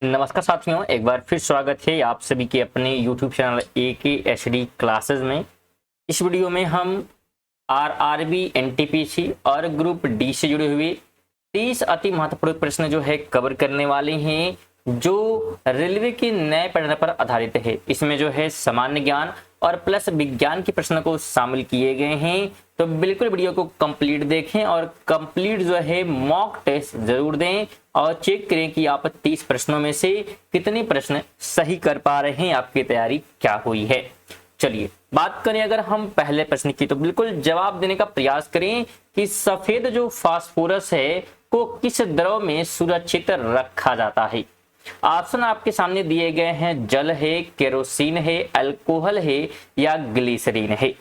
नमस्कार साथियों, एक बार फिर स्वागत है आप सभी के अपने YouTube चैनल AKHD क्लासेस में। इस वीडियो में हम RRB NTPC और ग्रुप डी से जुड़े हुए 30 अति महत्वपूर्ण प्रश्न जो है कवर करने वाले हैं, जो रेलवे के नए पैटर्न पर आधारित है। इसमें जो है सामान्य ज्ञान और प्लस विज्ञान के प्रश्न को शामिल किए गए हैं। तो बिल्कुल वीडियो को कंप्लीट देखें और कंप्लीट जो है मॉक टेस्ट जरूर दें और चेक करें कि आप 30 प्रश्नों में से कितने प्रश्न सही कर पा रहे हैं, आपकी तैयारी क्या हुई है। चलिए बात करें अगर हम पहले प्रश्न की, तो बिल्कुल जवाब देने का प्रयास करें कि सफेद जो फास्फोरस है को किस द्रव में सुरक्षित रखा जाता है। ऑप्शन आपके सामने दिए गए हैं, जल है, केरोसिन है, अल्कोहल है या ग्लिसरीन है।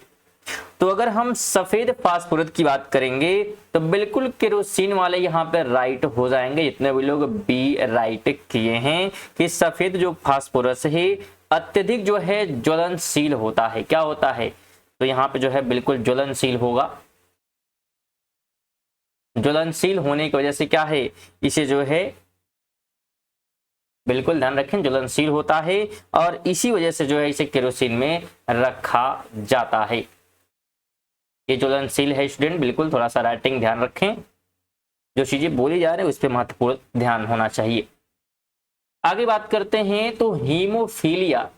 तो अगर हम सफेद फास्फोरस की बात करेंगे तो बिल्कुल केरोसिन वाले यहाँ पे राइट हो जाएंगे। जितने भी लोग बी राइट किए हैं कि सफेद जो फास्फोरस है अत्यधिक जो है ज्वलनशील होता है। क्या होता है? तो यहाँ पे जो है बिल्कुल ज्वलनशील होगा। ज्वलनशील होने की वजह से क्या है, इसे जो है बिल्कुल ध्यान रखें, ज्वलनशील होता है और इसी वजह से जो है इसे केरोसिन में रखा जाता है। ये ज्वलनशील है स्टूडेंट, बिल्कुल थोड़ा सा राइटिंग ध्यान रखें, जो चीजें बोली जा रही है उस पर महत्वपूर्ण ध्यान होना चाहिए। आगे बात करते हैं, तो हीमोफीलिया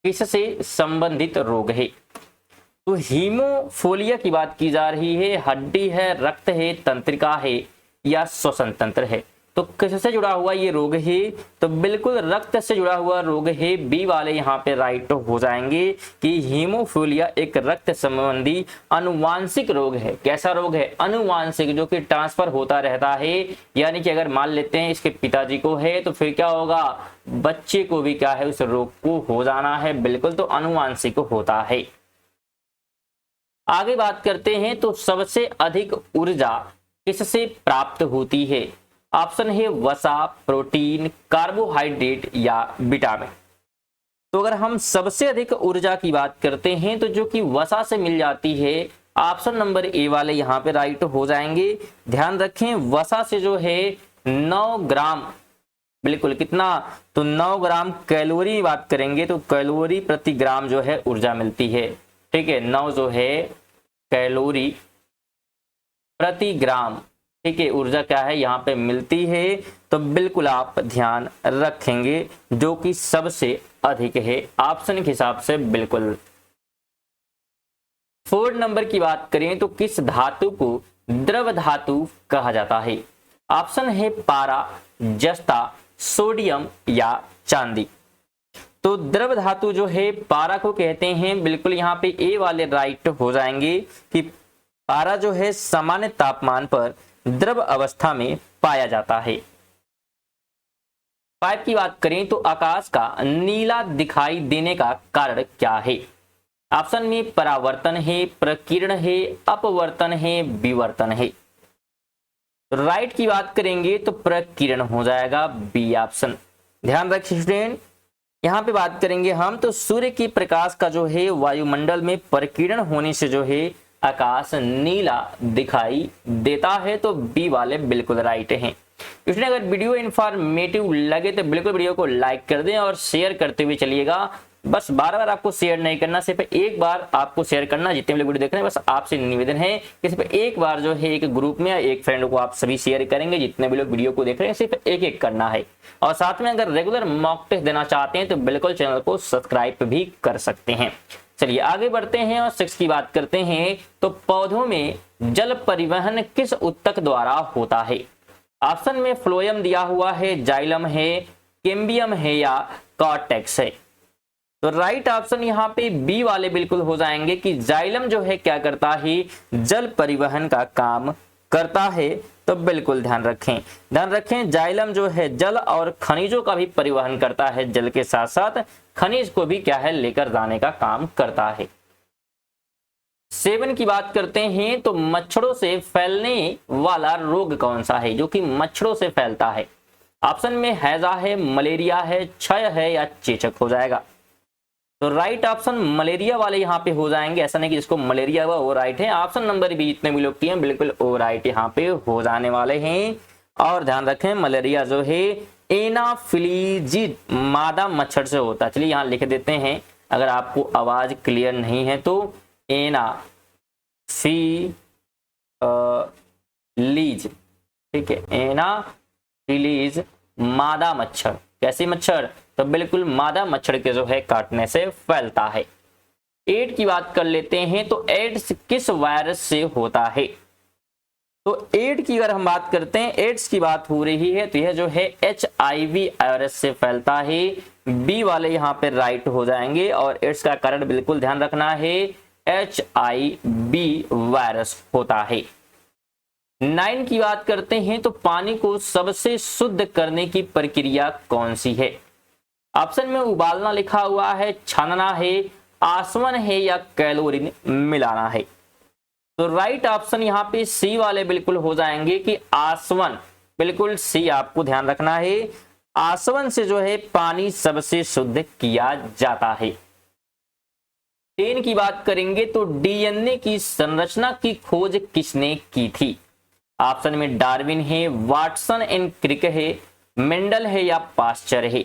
किससे संबंधित रोग है? तो हीमोफीलिया की बात की जा रही है, हड्डी है, रक्त है, तंत्रिका है या श्वसन तंत्र है। तो किससे जुड़ा हुआ ये रोग है? तो बिल्कुल रक्त से जुड़ा हुआ रोग है। बी वाले यहाँ पे राइट हो जाएंगे कि हीमोफीलिया एक रक्त संबंधी अनुवांशिक रोग है। कैसा रोग है? अनुवांशिक, जो कि ट्रांसफर होता रहता है। यानी कि अगर मान लेते हैं इसके पिताजी को है तो फिर क्या होगा, बच्चे को भी क्या है उस रोग को हो जाना है। बिल्कुल, तो अनुवांशिक होता है। आगे बात करते हैं, तो सबसे अधिक ऊर्जा किससे प्राप्त होती है? ऑप्शन है वसा, प्रोटीन, कार्बोहाइड्रेट या विटामिन। तो अगर हम सबसे अधिक ऊर्जा की बात करते हैं तो जो कि वसा से मिल जाती है, ऑप्शन नंबर ए वाले यहाँ पे राइट हो जाएंगे। ध्यान रखें, वसा से जो है 9 ग्राम, बिल्कुल कितना, तो 9 ग्राम कैलोरी बात करेंगे तो कैलोरी प्रति ग्राम जो है ऊर्जा मिलती है। ठीक है, 9 जो है कैलोरी प्रति ग्राम, ठीक है, ऊर्जा क्या है यहाँ पे मिलती है। तो बिल्कुल आप ध्यान रखेंगे जो कि सबसे अधिक है ऑप्शन के हिसाब से। बिल्कुल 4 नंबर की बात करें तो किस धातु को द्रव धातु कहा जाता है? ऑप्शन है पारा, जस्ता, सोडियम या चांदी। तो द्रव धातु जो है पारा को कहते हैं। बिल्कुल यहाँ पे ए वाले राइट हो जाएंगे कि पारा जो है सामान्य तापमान पर द्रव अवस्था में पाया जाता है। 5 की बात करें तो आकाश का नीला दिखाई देने का कारण क्या है? ऑप्शन में परावर्तन है, प्रकीर्ण है, अपवर्तन है, विवर्तन है। राइट की बात करेंगे तो प्रकीर्ण हो जाएगा, बी ऑप्शन। ध्यान रखिए स्टूडेंट, यहाँ पे बात करेंगे हम, तो सूर्य की प्रकाश का जो है वायुमंडल में प्रकीर्ण होने से जो है आकाश नीला दिखाई देता है। तो बी वाले बिल्कुल राइट हैं। इसलिए अगर वीडियो इंफॉर्मेटिव लगे तो बिल्कुल वीडियो को लाइक कर दें और शेयर करते हुए चलिएगा। बस बार बार आपको शेयर नहीं करना, सिर्फ एक बार आपको शेयर करना। जितने लोग वीडियो देख रहे हैं बस आपसे निवेदन है कि सिर्फ एक बार जो है एक ग्रुप में या एक फ्रेंड को आप सभी शेयर करेंगे। जितने भी लोग वीडियो को देख रहे हैं सिर्फ एक एक करना है। और साथ में अगर रेगुलर मॉक टेस्ट देना चाहते हैं तो बिल्कुल चैनल को सब्सक्राइब भी कर सकते हैं। चलिए आगे बढ़ते हैं और 6 की बात करते हैं, तो पौधों में जल परिवहन किस ऊतक द्वारा होता है? ऑप्शन में फ्लोएम दिया हुआ है, जाइलम है, कैम्बियम है या कॉर्टेक्स है। तो राइट ऑप्शन यहाँ पे बी वाले बिल्कुल हो जाएंगे कि जाइलम जो है क्या करता है, जल परिवहन का काम करता है। तो बिल्कुल ध्यान रखें जाइलम जो है जल और खनिजों का भी परिवहन करता है, जल के साथ साथ खनिज को भी क्या है लेकर जाने का काम करता है। 7 की बात करते हैं, तो मच्छरों से फैलने वाला रोग कौन सा है जो कि मच्छरों से फैलता है? ऑप्शन में हैजा है, मलेरिया है, क्षय है या चेचक हो जाएगा। तो राइट ऑप्शन मलेरिया वाले यहाँ पे हो जाएंगे। ऐसा नहीं कि जिसको मलेरिया हुआ वो राइट है। ऑप्शन नंबर बी जितने भी लोग किए हैं बिल्कुल वो राइट यहाँ पे हो जाने वाले हैं। और ध्यान रखें मलेरिया जो है एनाफिलीज मादा मच्छर से होता है। चलिए यहाँ लिख देते हैं, अगर आपको आवाज क्लियर नहीं है तो एनाफिलीज, ठीक है, एनाफिलीज मादा मच्छर। कैसी मच्छर? तो बिल्कुल मादा मच्छर के जो है काटने से फैलता है। एड्स की बात कर लेते हैं, तो एड्स किस वायरस से होता है? तो एड्स की अगर हम बात करते हैं, एड्स की बात हो रही है तो यह जो है HIV वायरस से फैलता है। बी वाले यहाँ पे राइट हो जाएंगे और एड्स का कारण बिल्कुल ध्यान रखना है, HIV वायरस होता है। 9 की बात करते हैं, तो पानी को सबसे शुद्ध करने की प्रक्रिया कौन सी है? ऑप्शन में उबालना लिखा हुआ है, छानना है, आसवन है या क्लोरीन मिलाना है। तो राइट ऑप्शन यहाँ पे सी वाले बिल्कुल हो जाएंगे कि आसवन, बिल्कुल सी आपको ध्यान रखना है। आसवन से जो है पानी सबसे शुद्ध किया जाता है। 10 की बात करेंगे, तो DNA की संरचना की खोज किसने की थी? ऑप्शन में डार्विन है, वाटसन एंड क्रिक है, मेंडल है या पास्चर है।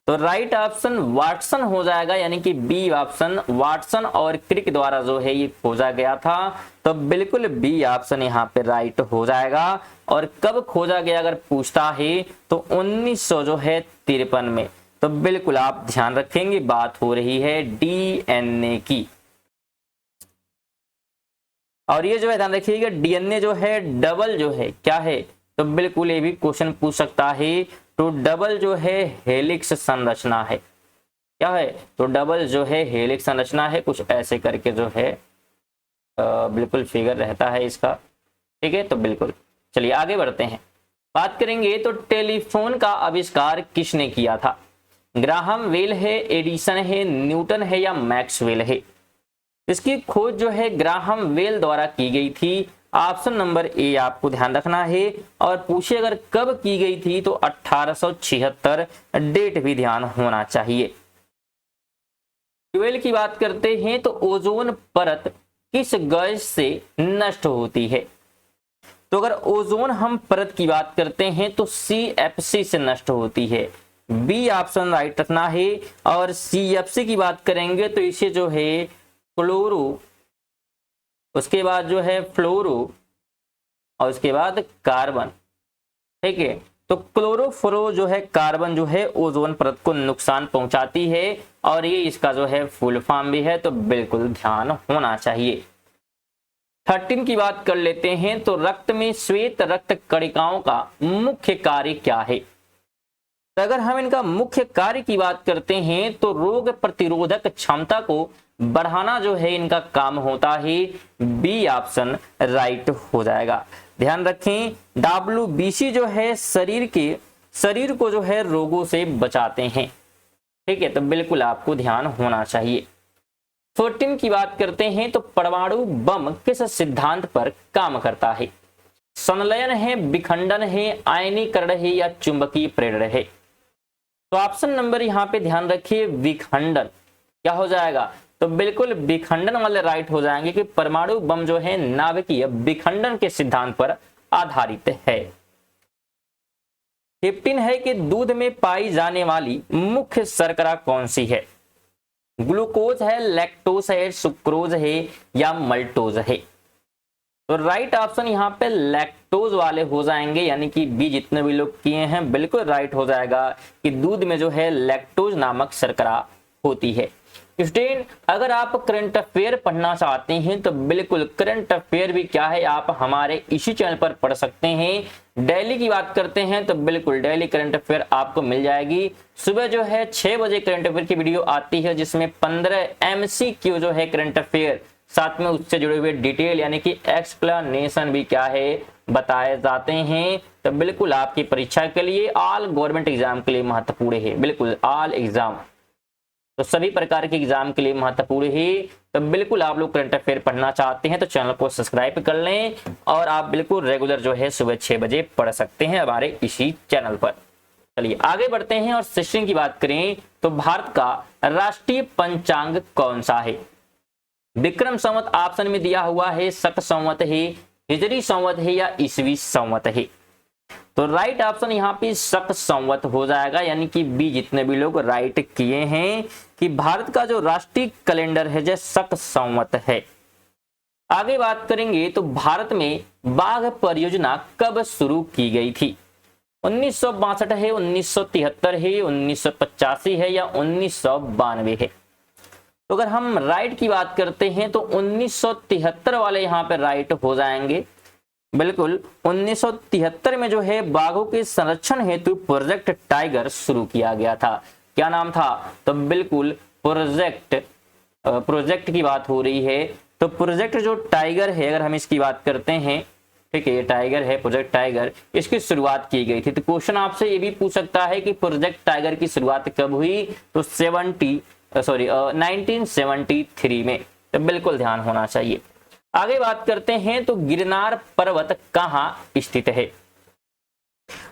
तो राइट ऑप्शन वाटसन हो जाएगा, यानी कि बी ऑप्शन, वाटसन और क्रिक द्वारा जो है ये खोजा गया था। तो बिल्कुल बी ऑप्शन यहाँ पे राइट हो जाएगा। और कब खोजा गया अगर पूछता है तो 1953 में। तो बिल्कुल आप ध्यान रखेंगे, बात हो रही है DNA की। और ये जो है ध्यान रखिएगा, DNA जो है डबल जो है क्या है? तो बिल्कुल ये भी क्वेश्चन पूछ सकता है। तो डबल जो है हेलिक्स संरचना है, क्या है? तो डबल जो है हेलिक्स संरचना है, कुछ ऐसे करके जो है बिल्कुल फिगर रहता है इसका, ठीक है। तो बिल्कुल चलिए आगे बढ़ते हैं, बात करेंगे। तो टेलीफोन का आविष्कार किसने किया था? ग्राहम बेल है, एडिसन है, न्यूटन है या मैक्सवेल है? इसकी खोज जो है ग्राहम बेल द्वारा की गई थी। ऑप्शन नंबर ए आपको ध्यान रखना है। और पूछे अगर कब की गई थी तो 1876, डेट भी ध्यान होना चाहिए। 12 की बात करते हैं, तो ओजोन परत किस गैस से नष्ट होती है? तो अगर ओजोन हम परत की बात करते हैं तो CFC से नष्ट होती है, बी ऑप्शन राइट रखना है। और CFC की बात करेंगे तो इसे जो है क्लोरो, उसके बाद जो है फ्लोरो और उसके बाद कार्बन, ठीक है। तो क्लोरोफ्लोरो जो है कार्बन जो है ओजोन परत को नुकसान पहुंचाती है और ये इसका जो है फुल फॉर्म भी है, तो बिल्कुल ध्यान होना चाहिए। 13 की बात कर लेते हैं, तो रक्त में श्वेत रक्त कणिकाओं का मुख्य कार्य क्या है? तो अगर हम इनका मुख्य कार्य की बात करते हैं तो रोग प्रतिरोधक क्षमता को बढ़ाना जो है इनका काम होता है, बी ऑप्शन राइट हो जाएगा। ध्यान रखें, WBC जो है शरीर को जो है रोगों से बचाते हैं, ठीक है। तो बिल्कुल आपको ध्यान होना चाहिए। 14 की बात करते हैं, तो परमाणु बम किस सिद्धांत पर काम करता है? संलयन है, विखंडन है, आयनीकरण है या चुंबकीय प्रेरण है? तो ऑप्शन नंबर यहाँ पे ध्यान रखिए, विखंडन। क्या हो जाएगा? तो बिल्कुल विखंडन वाले राइट हो जाएंगे कि परमाणु बम जो है नाभिकीय विखंडन के सिद्धांत पर आधारित है। 15 है कि दूध में पाई जाने वाली मुख्य शर्करा कौन सी है? ग्लूकोज है, लैक्टोज है, सुक्रोज है या मल्टोज है? तो राइट ऑप्शन यहाँ पे लैक्टोज वाले हो जाएंगे, यानी कि बी जितने भी लोग किए हैं बिल्कुल राइट हो जाएगा कि दूध में जो है लैक्टोज नामक शर्करा होती है। स्टूडेंट, अगर आप करंट अफेयर पढ़ना चाहते हैं तो बिल्कुल करंट अफेयर भी क्या है आप हमारे इसी चैनल पर पढ़ सकते हैं। डेली की बात करते हैं तो बिल्कुल डेली करंट अफेयर आपको मिल जाएगी। सुबह जो है 6 बजे करंट अफेयर की वीडियो आती है जिसमें 15 MCQ जो है करंट अफेयर, साथ में उससे जुड़े हुए डिटेल यानी कि एक्सप्लेनेशन भी क्या है बताए जाते हैं। तो बिल्कुल आपकी परीक्षा के लिए, ऑल गवर्नमेंट एग्जाम के लिए महत्वपूर्ण है, बिल्कुल ऑल एग्जाम, तो सभी प्रकार के एग्जाम के लिए महत्वपूर्ण है। तो बिल्कुल आप लोग करंट अफेयर पढ़ना चाहते हैं तो चैनल को सब्सक्राइब कर लें और आप बिल्कुल रेगुलर जो है सुबह 6 बजे पढ़ सकते हैं हमारे इसी चैनल पर। चलिए आगे बढ़ते हैं और सेशन की बात करें तो भारत का राष्ट्रीय पंचांग कौन सा है? विक्रम संवत ऑप्शन में दिया हुआ है, शक संवत है, हिजरी संवत है या ईसवी संवत है? तो राइट ऑप्शन यहाँ पे शक संवत हो जाएगा, यानी कि बी जितने भी लोग राइट किए हैं कि भारत का जो राष्ट्रीय कैलेंडर है जो शक संवत है। आगे बात करेंगे तो भारत में बाघ परियोजना कब शुरू की गई थी? 1962 है, 1973 है, 1985 है या 1992 है? तो अगर हम राइट की बात करते हैं तो 1973 वाले यहाँ पे राइट हो जाएंगे। बिल्कुल 1973 में जो है बाघों के संरक्षण हेतु प्रोजेक्ट टाइगर शुरू किया गया था। क्या नाम था? तो बिल्कुल प्रोजेक्ट की बात हो रही है। तो प्रोजेक्ट जो टाइगर है, अगर हम इसकी बात करते हैं, ठीक है, ये टाइगर है, प्रोजेक्ट टाइगर, इसकी शुरुआत की गई थी। तो क्वेश्चन आपसे ये भी पूछ सकता है कि प्रोजेक्ट टाइगर की शुरुआत कब हुई? तो 1973 में। तो बिल्कुल ध्यान होना चाहिए। आगे बात करते हैं तो गिरनार पर्वत कहाँ स्थित है?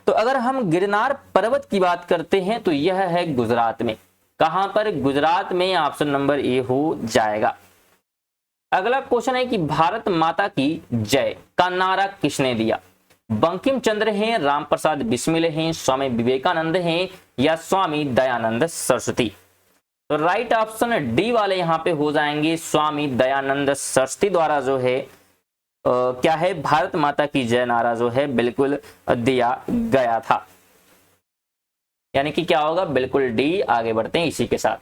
तो अगर हम गिरनार पर्वत की बात करते हैं तो यह है गुजरात में। कहां पर? गुजरात में। ऑप्शन नंबर ए हो जाएगा। अगला क्वेश्चन है कि भारत माता की जय का नारा किसने दिया? बंकिम चंद्र हैं, राम प्रसाद बिस्मिल हैं, स्वामी विवेकानंद हैं या स्वामी दयानंद सरस्वती? तो राइट ऑप्शन डी वाले यहाँ पे हो जाएंगे। स्वामी दयानंद सरस्वती द्वारा जो है क्या है, भारत माता की जय नारा जो है बिल्कुल दिया गया था। यानी कि क्या होगा? बिल्कुल डी। आगे बढ़ते हैं इसी के साथ।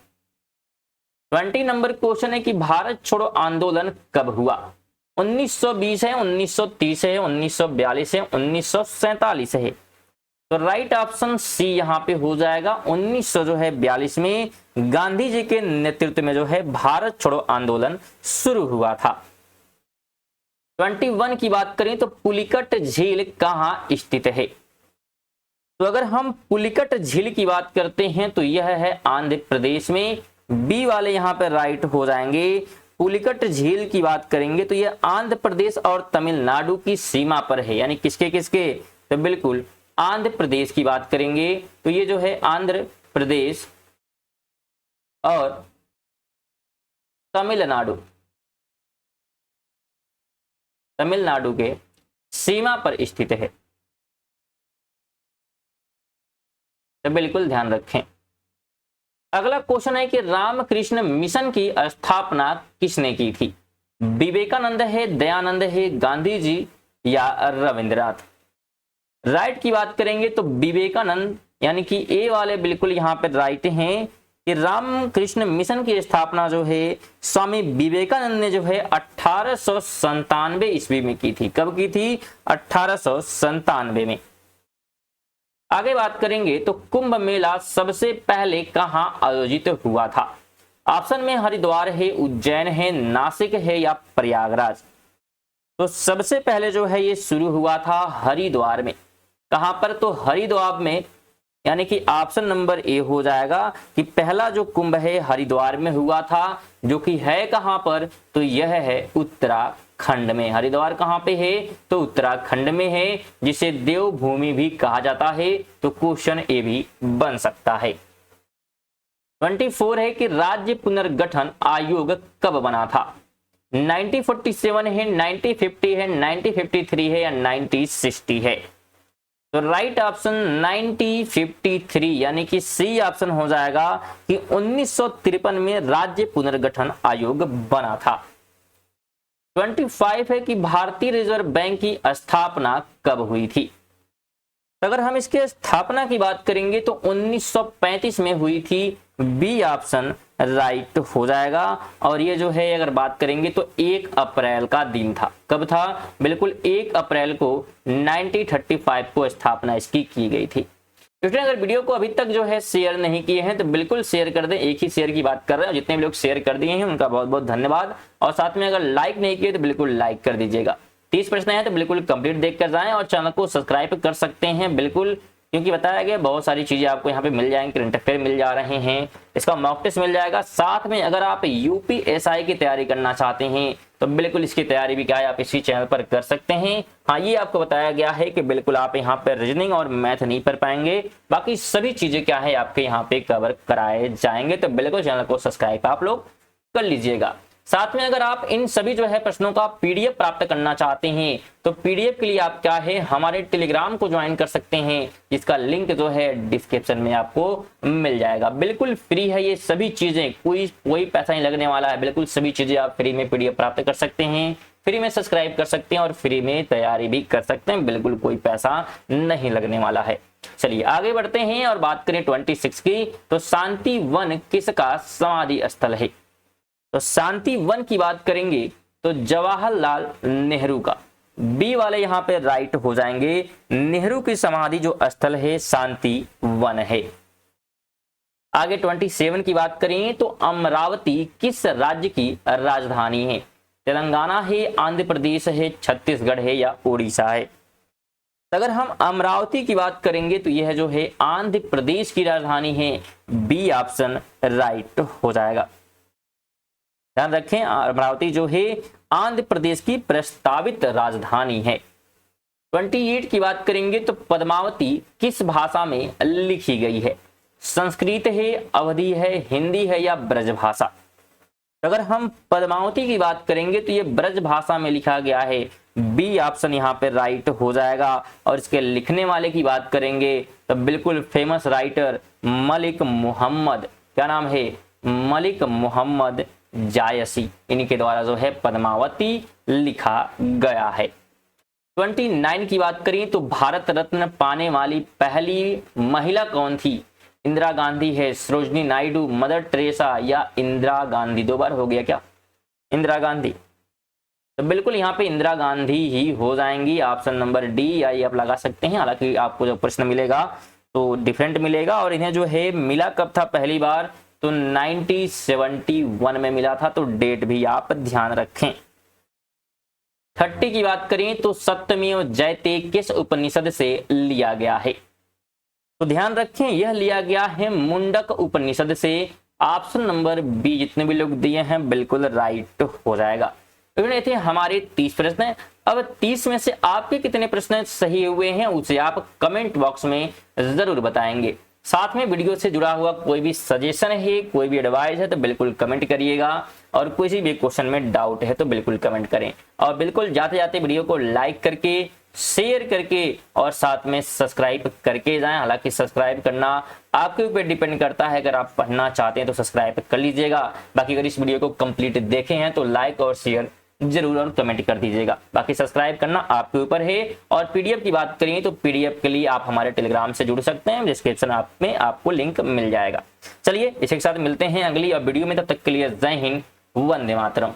20 नंबर क्वेश्चन है कि भारत छोड़ो आंदोलन कब हुआ? 1920 है, 1930 है, 1942 है, 1947 है? तो राइट ऑप्शन सी यहाँ पे हो जाएगा। 1942 में गांधी जी के नेतृत्व में जो है भारत छोड़ो आंदोलन शुरू हुआ था। 21 की बात करें तो पुलिकट झील कहाँ स्थित है? तो अगर हम पुलिकट झील की बात करते हैं तो यह है आंध्र प्रदेश में। बी वाले यहाँ पे राइट हो जाएंगे। पुलिकट झील की बात करेंगे तो यह आंध्र प्रदेश और तमिलनाडु की सीमा पर है। यानी किसके किसके? तो बिल्कुल आंध्र प्रदेश की बात करेंगे तो ये जो है आंध्र प्रदेश और तमिलनाडु के सीमा पर स्थित है। तो बिल्कुल ध्यान रखें। अगला क्वेश्चन है कि रामकृष्ण मिशन की स्थापना किसने की थी? विवेकानंद है, दयानंद है, गांधी जी या रविंद्रनाथ? राइट की बात करेंगे तो विवेकानंद, यानी कि ए वाले बिल्कुल यहाँ पे राइट हैं कि रामकृष्ण मिशन की स्थापना जो है स्वामी विवेकानंद ने जो है 1897 ईस्वी में की थी। कब की थी? 1897 में। आगे बात करेंगे तो कुंभ मेला सबसे पहले कहां आयोजित हुआ था? ऑप्शन में हरिद्वार है, उज्जैन है, नासिक है या प्रयागराज? तो सबसे पहले जो है ये शुरू हुआ था हरिद्वार में। कहां पर? तो हरिद्वार में। यानी कि ऑप्शन नंबर ए हो जाएगा कि पहला जो कुंभ है हरिद्वार में हुआ था, जो कि है कहां पर? तो यह है उत्तराखंड में। हरिद्वार कहां पे है? तो उत्तराखंड में है, जिसे देवभूमि भी कहा जाता है। तो क्वेश्चन ए भी बन सकता है। 24 है कि राज्य पुनर्गठन आयोग कब बना था? 1947 है, 1950 है, 1953 है या 1960 है? तो राइट ऑप्शन 1953 यानी कि सी ऑप्शन हो जाएगा कि 1953 में राज्य पुनर्गठन आयोग बना था। 25 है कि भारतीय रिजर्व बैंक की स्थापना कब हुई थी? तो अगर हम इसके स्थापना की बात करेंगे तो 1935 में हुई थी। बी ऑप्शन राइट हो जाएगा। और ये जो है अगर बात करेंगे तो 1 अप्रैल का दिन था। कब था? बिल्कुल 1 अप्रैल को 1935 को स्थापना इसकी की गई थी। स्टूडेंट अगर वीडियो को अभी तक जो है शेयर नहीं किए हैं तो बिल्कुल शेयर कर दें। एक ही शेयर की बात कर रहे हैं, जितने भी लोग शेयर कर दिए हैं उनका बहुत बहुत धन्यवाद। और साथ में अगर लाइक नहीं किए तो बिल्कुल लाइक कर दीजिएगा। 30 प्रश्न है तो बिल्कुल कंप्लीट देख कर जाएं और चैनल को सब्सक्राइब कर सकते हैं बिल्कुल, क्योंकि बताया गया बहुत सारी चीजें आपको यहाँ पे मिल जाएंगी। करंट अफेयर मिल जा रहे हैं, इसका मॉक टेस्ट मिल जाएगा। साथ में अगर आप यूपीएसआई की तैयारी करना चाहते हैं तो बिल्कुल इसकी तैयारी भी क्या है आप इसी चैनल पर कर सकते हैं। हाँ, ये आपको बताया गया है कि बिल्कुल आप यहाँ पर रीजनिंग और मैथ नहीं पढ़ पाएंगे, बाकी सभी चीजें क्या है आपके यहाँ पे कवर कराए जाएंगे। तो बिल्कुल चैनल को सब्सक्राइब आप लोग कर लीजिएगा। साथ में अगर आप इन सभी जो है प्रश्नों का पीडीएफ प्राप्त करना चाहते हैं तो पीडीएफ के लिए आप क्या है हमारे टेलीग्राम को ज्वाइन कर सकते हैं, जिसका लिंक जो है डिस्क्रिप्शन में आपको मिल जाएगा। बिल्कुल फ्री है ये सभी चीजें, कोई पैसा नहीं लगने वाला है, बिल्कुल सभी चीजें आप फ्री में पीडीएफ प्राप्त कर सकते हैं, फ्री में सब्सक्राइब कर सकते हैं और फ्री में तैयारी भी कर सकते हैं, बिल्कुल कोई पैसा नहीं लगने वाला है। चलिए आगे बढ़ते हैं और बात करें 26 की, तो शांति वन किसका समाधि स्थल है? तो शांति वन की बात करेंगे तो जवाहरलाल नेहरू का, बी वाले यहां पे राइट हो जाएंगे। नेहरू की समाधि जो स्थल है शांति वन है। आगे 27 की बात करें तो अमरावती किस राज्य की राजधानी है? तेलंगाना है, आंध्र प्रदेश है, छत्तीसगढ़ है या उड़ीसा है? अगर हम अमरावती की बात करेंगे तो यह जो है आंध्र प्रदेश की राजधानी है, बी ऑप्शन राइट हो जाएगा। ध्यान रखें अमरावती जो है आंध्र प्रदेश की प्रस्तावित राजधानी है। 28 की बात करेंगे तो पद्मावती किस भाषा में लिखी गई है? संस्कृत है, अवधी है, हिंदी है या ब्रज भाषा? अगर हम पद्मावती की बात करेंगे तो ये ब्रज भाषा में लिखा गया है, बी ऑप्शन यहाँ पे राइट हो जाएगा। और इसके लिखने वाले की बात करेंगे तो बिल्कुल फेमस राइटर मलिक मोहम्मद, क्या नाम है? मलिक मोहम्मद जायसी, इन्हीं के द्वारा जो है पद्मावती लिखा गया है। 29 की बात करें तो भारत रत्न पाने वाली पहली महिला कौन थी? इंदिरा गांधी है, सरोजनी नायडू, मदर टेरेसा या इंदिरा गांधी? 2 बार हो गया क्या? इंदिरा गांधी, तो बिल्कुल यहाँ पे इंदिरा गांधी ही हो जाएंगी, ऑप्शन नंबर डी या ये आप लगा सकते हैं। हालांकि आपको जो प्रश्न मिलेगा तो डिफरेंट मिलेगा। और इन्हें जो है मिला कब था पहली बार? तो 1971 में मिला था, तो डेट भी आप ध्यान रखें। 30 की बात करें तो सत्यमेव जयते किस उपनिषद से लिया गया है? तो ध्यान रखें यह लिया गया है मुंडक उपनिषद से, ऑप्शन नंबर बी जितने भी लोग दिए हैं बिल्कुल राइट हो जाएगा। ये थे हमारे 30 प्रश्न। अब 30 में से आपके कितने प्रश्न सही हुए हैं उसे आप कमेंट बॉक्स में जरूर बताएंगे। साथ में वीडियो से जुड़ा हुआ कोई भी सजेशन है, कोई भी एडवाइस है तो बिल्कुल कमेंट करिएगा। और किसी भी क्वेश्चन में डाउट है तो बिल्कुल कमेंट करें। और बिल्कुल जाते जाते वीडियो को लाइक करके, शेयर करके और साथ में सब्सक्राइब करके जाएं। हालांकि सब्सक्राइब करना आपके ऊपर डिपेंड करता है, अगर आप पढ़ना चाहते हैं तो सब्सक्राइब कर लीजिएगा। बाकी अगर इस वीडियो को कंप्लीट देखे हैं तो लाइक और शेयर जरूर और कमेंट कर दीजिएगा। बाकी सब्सक्राइब करना आपके ऊपर है। और पीडीएफ की बात करें तो पीडीएफ के लिए आप हमारे टेलीग्राम से जुड़ सकते हैं, डिस्क्रिप्शन में आपको लिंक मिल जाएगा। चलिए इसी के साथ मिलते हैं अगली वीडियो में, तब तक के लिए जय हिंद, वंदे मातरम।